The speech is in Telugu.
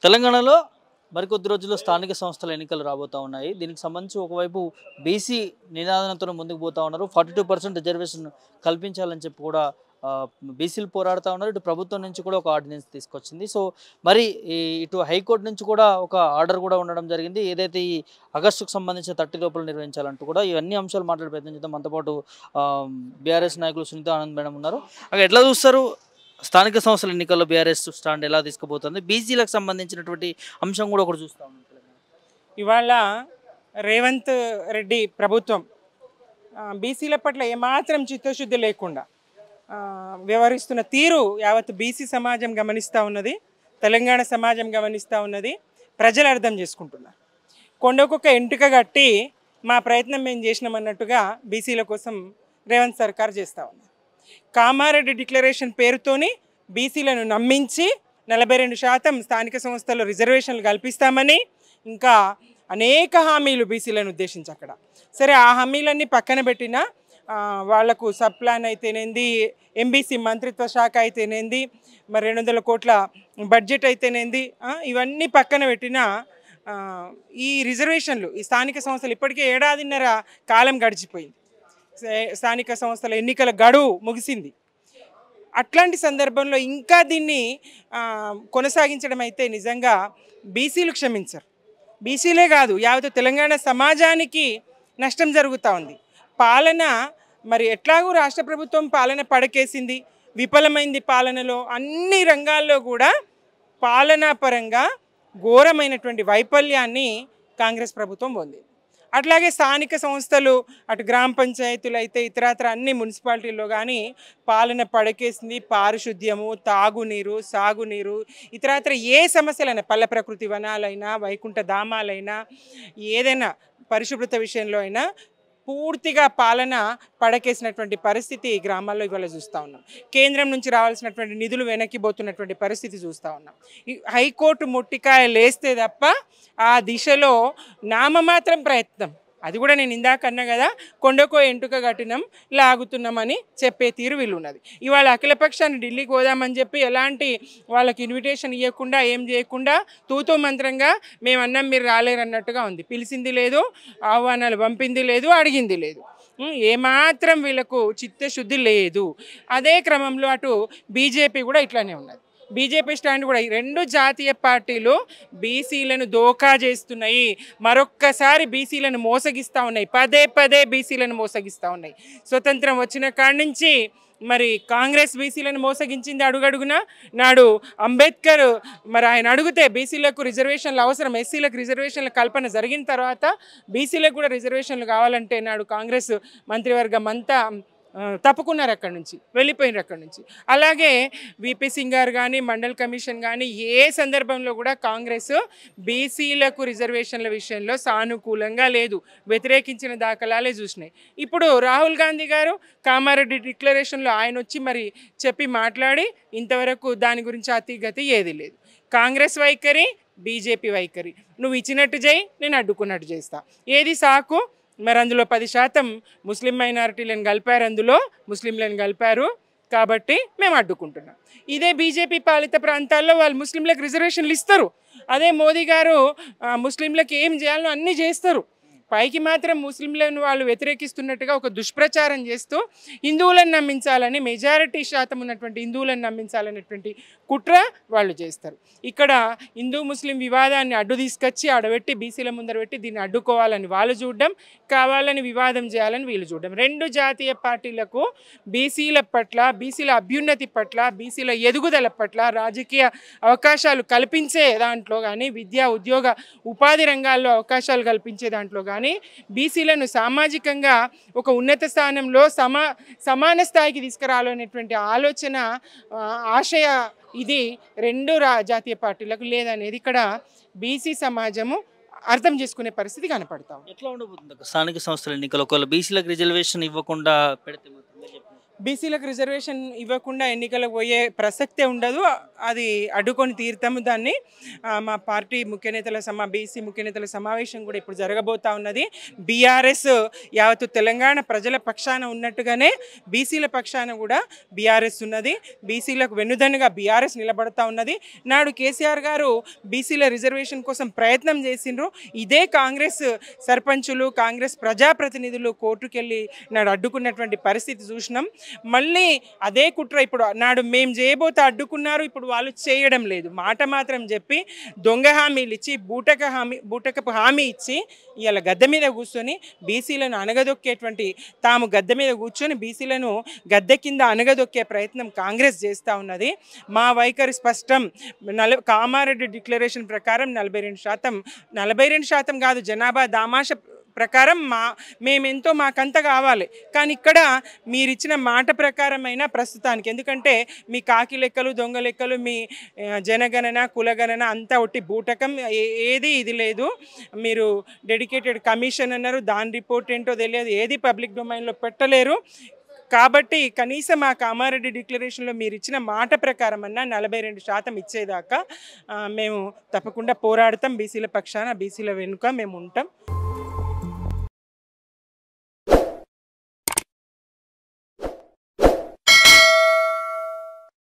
తెలంగాణలో మరికొద్ది రోజుల్లో స్థానిక సంస్థల ఎన్నికలు రాబోతా ఉన్నాయి. దీనికి సంబంధించి ఒకవైపు బీసీ నినాదంతో ముందుకు పోతా ఉన్నారు. 42% రిజర్వేషన్ కల్పించాలని చెప్పి కూడా బీసీలు పోరాడుతూ ఉన్నారు. ఇటు ప్రభుత్వం నుంచి కూడా ఒక ఆర్డినెన్స్ తీసుకొచ్చింది. సో మరి ఇటు హైకోర్టు నుంచి కూడా ఒక ఆర్డర్ కూడా ఉండడం జరిగింది. ఏదైతే ఈ ఆగస్టుకు సంబంధించిన 30 లోపల నిర్వహించాలంటూ కూడా ఇవన్నీ అంశాలు మాట్లాడే ప్రయత్నం చేద్దాం. మనతో పాటు బీఆర్ఎస్ నాయకులు సునీత ఆనంద్ మేడం ఉన్నారు. అక్కడ ఎట్లా చూస్తారు స్థానిక సంస్థల ఎన్నికల్లో బీఆర్ఎస్ స్టాండ్ ఎలా తీసుకుపోతుంది, బీసీలకు సంబంధించినటువంటి అంశం కూడా ఒకటి చూస్తా ఉన్నాం. ఇవాళ రేవంత్ రెడ్డి ప్రభుత్వం బీసీల పట్ల ఏమాత్రం చిత్తశుద్ధి లేకుండా వ్యవహరిస్తున్న తీరు యావత్ బీసీ సమాజం గమనిస్తూ ఉన్నది, తెలంగాణ సమాజం గమనిస్తూ ఉన్నది, ప్రజలు అర్థం చేసుకుంటున్నారు. కొండకొక ఎంటుక కట్టి మా ప్రయత్నం మేము చేసినామన్నట్టుగా బీసీల కోసం రేవంత్ సర్కార్ చేస్తూ ఉంది. కామారెడ్డి డిక్లరేషన్ పేరుతోని బీసీలను నమ్మించి 42% స్థానిక సంస్థల్లో రిజర్వేషన్లు కల్పిస్తామని ఇంకా అనేక హామీలు బీసీలను ఉద్దేశించి అక్కడ సరే ఆ హామీలన్నీ పక్కన పెట్టినా వాళ్లకు సబ్ ప్లాన్ అయితేనేంది, ఎంబీసీ మంత్రిత్వ శాఖ అయితేనేంది, మరి 200 కోట్ల బడ్జెట్ అయితేనేంది, ఇవన్నీ పక్కన పెట్టినా ఈ రిజర్వేషన్లు ఈ స్థానిక సంస్థలు ఇప్పటికే 1.5 కాలం గడిచిపోయింది. స్థానిక సంస్థల ఎన్నికల గడువు ముగిసింది. అట్లాంటి సందర్భంలో ఇంకా దీన్ని కొనసాగించడం అయితే నిజంగా బీసీలు క్షమించరు. బీసీలే కాదు, యావత్ తెలంగాణ సమాజానికి నష్టం జరుగుతూ ఉంది. పాలన మరి ఎట్లాగూ రాష్ట్ర ప్రభుత్వం పాలన పడకేసింది, విఫలమైంది. పాలనలో అన్ని రంగాల్లో కూడా పాలనా పరంగా ఘోరమైనటువంటి వైఫల్యాన్ని కాంగ్రెస్ ప్రభుత్వం పొందింది. అట్లాగే స్థానిక సంస్థలు అటు గ్రామ పంచాయతీలు అయితే ఇతరత్ర అన్ని మున్సిపాలిటీల్లో కానీ పాలన పడకేసింది. పారిశుద్ధ్యము, తాగునీరు, సాగునీరు, ఇతరత్ర ఏ సమస్యలైనా, పల్లె ప్రకృతి వనాలైనా, వైకుంఠ ధామాలైనా, ఏదైనా పరిశుభ్రత విషయంలో అయినా పూర్తిగా పాలన పడకేసినటువంటి పరిస్థితి గ్రామాల్లో ఇవాళ చూస్తూ ఉన్నాం. కేంద్రం నుంచి రావాల్సినటువంటి నిధులు వెనక్కిపోతున్నటువంటి పరిస్థితి చూస్తూ ఉన్నాం. హైకోర్టు మొట్టికాయ లేస్తే తప్ప ఆ దిశలో నామమాత్రం ప్రయత్నం, అది కూడా నేను ఇందాక అన్నా కదా, కొండకో ఎంటుక కట్టినాం లాగుతున్నామని చెప్పే తీరు వీళ్ళు ఉన్నది. ఇవాళ అఖిలపక్షాన్ని ఢిల్లీకి పోదామని చెప్పి ఎలాంటి వాళ్ళకి ఇన్విటేషన్ ఇవ్వకుండా ఏం చేయకుండా తూతూ మంత్రంగా మేము అన్నం మీరు రాలేరన్నట్టుగా ఉంది. పిలిచింది లేదు, ఆహ్వానాలు పంపింది లేదు, అడిగింది లేదు. ఏమాత్రం వీళ్ళకు చిత్తశుద్ధి లేదు. అదే క్రమంలో అటు బీజేపీ కూడా ఇట్లానే ఉన్నది. బీజేపీ స్టాండ్ కూడా ఈ 2 జాతీయ పార్టీలు బీసీలను దోకా చేస్తున్నాయి, మరొక్కసారి బీసీలను మోసగిస్తూ ఉన్నాయి, పదే పదే బీసీలను మోసగిస్తూ ఉన్నాయి. స్వతంత్రం వచ్చిన కాడి నుంచి మరి కాంగ్రెస్ బీసీలను మోసగించింది అడుగడుగున. నాడు అంబేద్కర్ మరి ఆయన అడిగితే బీసీలకు రిజర్వేషన్లు అవసరం, ఎస్సీలకు రిజర్వేషన్ల కల్పన జరిగిన తర్వాత బీసీలకు కూడా రిజర్వేషన్లు కావాలంటే నాడు కాంగ్రెస్ మంత్రివర్గం అంతా తప్పుకున్నారు, అక్కడి నుంచి వెళ్ళిపోయినారు అక్కడి నుంచి. అలాగే విపి సింగ్ గారు కానీ, మండల్ కమిషన్ కానీ ఏ సందర్భంలో కూడా కాంగ్రెస్ బీసీలకు రిజర్వేషన్ల విషయంలో సానుకూలంగా లేదు, వ్యతిరేకించిన దాఖలాలే చూసినాయి. ఇప్పుడు రాహుల్ గాంధీ గారు కామారెడ్డి డిక్లరేషన్లో ఆయన వచ్చి మరి చెప్పి మాట్లాడి ఇంతవరకు దాని గురించి అతిగతి ఏది లేదు. కాంగ్రెస్ వైఖరి, బీజేపీ వైఖరి, నువ్వు ఇచ్చినట్టు చేయి, నేను అడ్డుకున్నట్టు చేస్తా, ఏది సాకు. మరి అందులో 10% ముస్లిం మైనారిటీలను కలిపారు, అందులో ముస్లింలను కలిపారు కాబట్టి మేము అడ్డుకుంటున్నాం. ఇదే బీజేపీ పాలిత ప్రాంతాల్లో వాళ్ళు ముస్లింలకు రిజర్వేషన్లు ఇస్తారు. అదే మోదీ గారు ముస్లింలకు ఏం చేయాలో అన్నీ చేస్తారు. పైకి మాత్రం ముస్లింలను వాళ్ళు వ్యతిరేకిస్తున్నట్టుగా ఒక దుష్ప్రచారం చేస్తూ హిందువులను నమ్మించాలని, మెజారిటీ శాతం ఉన్నటువంటి హిందువులను నమ్మించాలనేటువంటి కుట్ర వాళ్ళు చేస్తారు. ఇక్కడ హిందూ ముస్లిం వివాదాన్ని అడ్డు తీసుకొచ్చి ఆడబెట్టి బీసీల ముందర పెట్టి దీన్ని అడ్డుకోవాలని వాళ్ళు చూడడం, కావాలని వివాదం చేయాలని వీళ్ళు చూడడం. 2 జాతీయ పార్టీలకు బీసీల పట్ల, బీసీల అభ్యున్నతి పట్ల, బీసీల ఎదుగుదల పట్ల, రాజకీయ అవకాశాలు కల్పించే దాంట్లో కానీ, విద్యా ఉద్యోగ ఉపాధి రంగాల్లో అవకాశాలు కల్పించే దాంట్లో కానీ, బీసీలను సామాజికంగా ఒక ఉన్నత స్థానంలో సమాన స్థాయికి తీసుకురావాలనేటువంటి ఆలోచన, ఆశయ ఇది 2 జాతీయ పార్టీలకు లేదనేది ఇక్కడ బీసీ సమాజము అర్థం చేసుకునే పరిస్థితి కనపడతాం. ఎట్లా ఉండబోతుంది స్థానిక సంస్థల ఎన్నికలు ఒకవేళ బీసీలకు రిజర్వేషన్ ఇవ్వకుండా పెడితే? బీసీలకు రిజర్వేషన్ ఇవ్వకుండా ఎన్నికలకు పోయే ప్రసక్తే ఉండదు. అది అడ్డుకొని తీరుతాము దాన్ని. మా పార్టీ ముఖ్య నేతల బీసీ ముఖ్య నేతల సమావేశం కూడా ఇప్పుడు జరగబోతా ఉన్నది. బీఆర్ఎస్ యావత్తు తెలంగాణ ప్రజల పక్షాన ఉన్నట్టుగానే బీసీల పక్షాన కూడా బీఆర్ఎస్ ఉన్నది. బీసీలకు వెన్నుదన్నుగా బీఆర్ఎస్ నిలబడతా ఉన్నది. నాడు కేసీఆర్ గారు బీసీల రిజర్వేషన్ కోసం ప్రయత్నం చేసిండ్రు. ఇదే కాంగ్రెస్ సర్పంచులు, కాంగ్రెస్ ప్రజాప్రతినిధులు కోర్టుకెళ్ళి నాడు అడ్డుకున్నటువంటి పరిస్థితి చూసినాం. మళ్ళీ అదే కుట్ర ఇప్పుడు నాడు మేము చేయబోతే అడ్డుకున్నారు, ఇప్పుడు వాళ్ళు చేయడం లేదు. మాట మాత్రం చెప్పి దొంగ హామీలు ఇచ్చి బూటకపు హామీ ఇచ్చి ఇవాళ గద్దె మీద కూర్చొని బీసీలను అణగదొక్కేటువంటి తాము గద్దె మీద కూర్చొని బీసీలను గద్దె కింద అణగదొక్కే ప్రయత్నం కాంగ్రెస్ చేస్తూ ఉన్నది. మా వైఖరి స్పష్టం. కామారెడ్డి డిక్లరేషన్ ప్రకారం 42% కాదు, జనాభా దామాష ప్రకారం మేమెంతో మాకంత కావాలి. కానీ ఇక్కడ మీరు ఇచ్చిన మాట ప్రకారమైన ప్రస్తుతానికి, ఎందుకంటే మీ కాకి లెక్కలు, దొంగ లెక్కలు, మీ జనగణన, కులగణన అంతా ఒట్టి బూటకం, ఏది ఇది లేదు. మీరు డెడికేటెడ్ కమిషన్ అన్నారు, దాని రిపోర్ట్ ఏంటో తెలియదు, ఏది పబ్లిక్ డొమైన్లో పెట్టలేరు. కాబట్టి కనీసం ఆ కామారెడ్డి డిక్లరేషన్లో మీరు ఇచ్చిన మాట ప్రకారం అన్నా 42% ఇచ్చేదాకా మేము తప్పకుండా పోరాడతాం. బీసీల పక్షాన, బీసీల వెనుక మేము ఉంటాం.